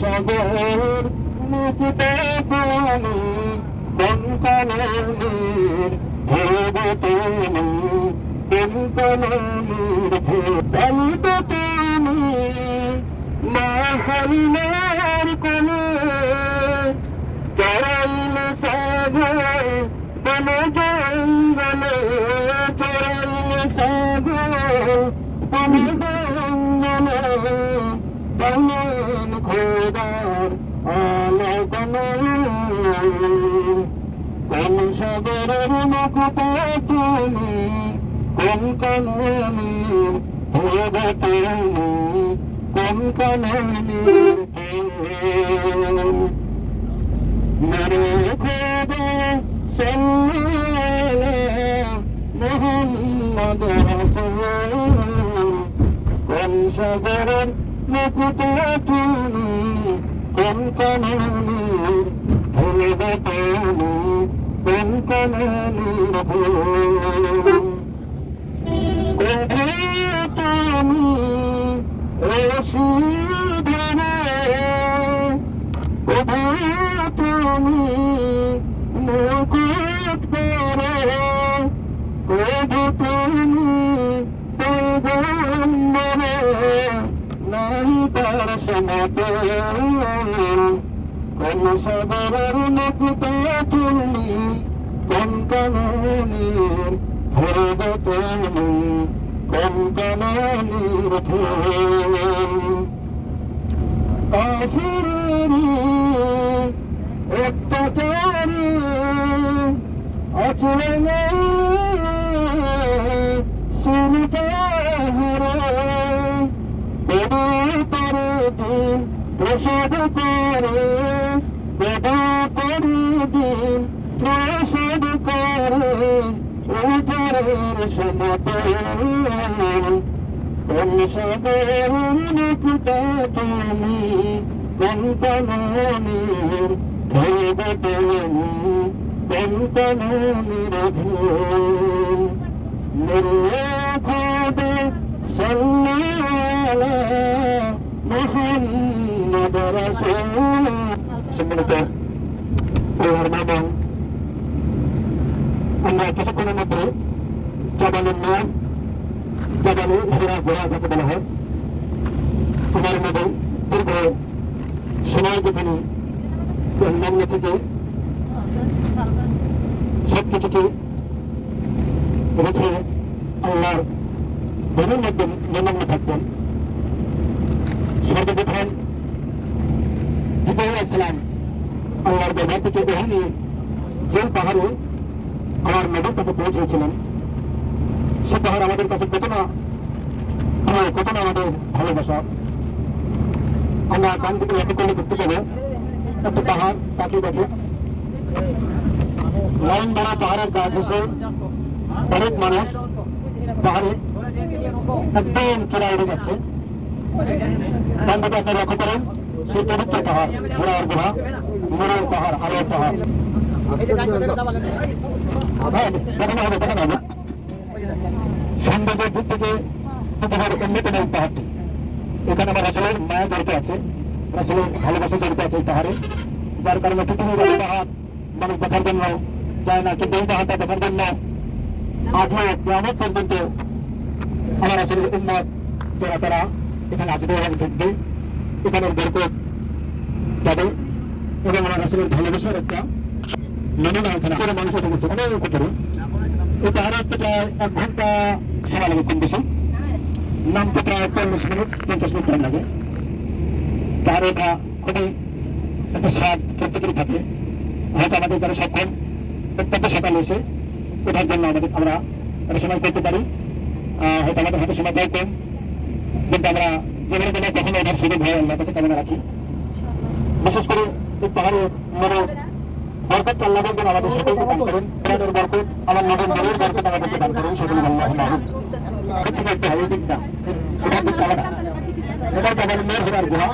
সাগর মুকুটে তুমি কঙ্কনের ভেবে তুমি কঙ্কনের ভেবে তুমি মাহারিমার কোনে চরাইল সাগর বন জঙ্গলে চরাইল সাগর বন জঙ্গলে বনেন খোদার আলোকনে কোন সাগরের মুকুটে তুমি কঙ্কনের ভেবে তুমি কঙ্কনের मेरे खुदा मोहम्मद रसूल कौन सागरर मुकुटे তুমি কঙ্কনের ভেবে তুমি কঙ্কনের কোথায় তুমি রশিদানে কোথায় তুমি মুকুট পরে কোথায় তুমি পয়গম্বরে নাই তার সমাতে কোন সাগরের মুকুটে তুমি কঙ্কনের ভেবে তুমি কঙ্কনের কাফিরেরি অত্যাচারী আচরণে শুনতে হারে বেদে করে দিন প্রসাদ করে বেদে করে দিন প্রসাদ করে উপরের সমতে কোন সাগরের মুকুটে তুমি কঙ্কনের ভেবে তুমি কঙ্কনের মেরে খুদে সন্ন্যালা মোহাম্মদ রাসূল সম্মানিত আমরা কিছুক্ষণের মধ্যে জাবালুন নূর জাবালু হিরা গোড়া যাকে বলা হয় তোমার মধ্যে দীর্ঘ সময় যে তিনি লগ্ন থেকে সব কিছুকে রেখে আল্লাহর ধনের মধ্যে নিমগ্ন থাকতেন সর্বপ্রথম জিবরাইল ইসলাম আল্লাহর দরবার থেকে ওহী নিয়ে যে পাহাড়ে আমার নবীর কাছে পৌঁছেছিলেন সে পাহাড় আমাদের কাছে কত না আমাদের ভালোবাসা আমরা ডান দিকে লক্ষ্য করলে দেখতে পাবো একটা পাহাড় তাকে দেখে লাইন দ্বারা পাহাড়ের গা ঘেসে অনেক মানুষ পাহাড়ে একদম চড়াই উঠে যাচ্ছে ডান দিকে আপনি লক্ষ্য করেন সেই পবিত্র পাহাড় ঘোড়ার গুহা মোড়ার পাহাড় আলোর পাহাড় দেখানো হবে সৌন্দর্যের দিক থেকে অন্যতম এই পাহাড়টি এখানে আমার রাসূলের মায়া জড়িত আছে রাসূলের ভালোবাসা জড়িত আছে এই পাহাড়ে যার কারণে পৃথিবীর এই পাহাড় মানুষ দেখার জন্য যায় না কিন্তু এই পাহাড়টা দেখার জন্য আজও কিয়ামত পর্যন্ত আমার রাসূলের উম্মত যারা তারা এখানে আসবে এবং দেখবে এখানের বরকত পাবে এবং আমার রাসূলের ভালোবাসার একটা নমুনা এখানে করে মানুষ উঠে গেছে অনেক উপরে এই পাহাড়ের প্রায় 1 ঘন্টা সময় লাগে কম বেশি নামতে প্রায় 40 মিনিট 50 মিনিট টাইম লাগে পাহাড়ে ওঠা খুবই একটা স্বাদ প্রত্যেকেরই থাকে হয়তো আমাদের যারা সক্ষম প্রত্যেকটা সকালে এসে ওঠার জন্য আমরা একটা সময় করতে পারি হয়তো আমাদের হাতে সময় দেয় কম কিন্তু আমরা যেভাবে যেন কখনো ওঠার সুযোগ হয় আল্লাহর কাছে কামনা রাখি বিশেষ করে এই পাহাড়ে বরকত আল্লাহ যেন আমাদের সকলকে দান করেন আমাদের বরকত আমার নবীর নবীর বরকত আমাদেরকে দান করেন সকলে আল্লাহ এটা একটা দিকটা এটা দিকটা আলাদা এটা জাবালুন নূর হিরার গুহা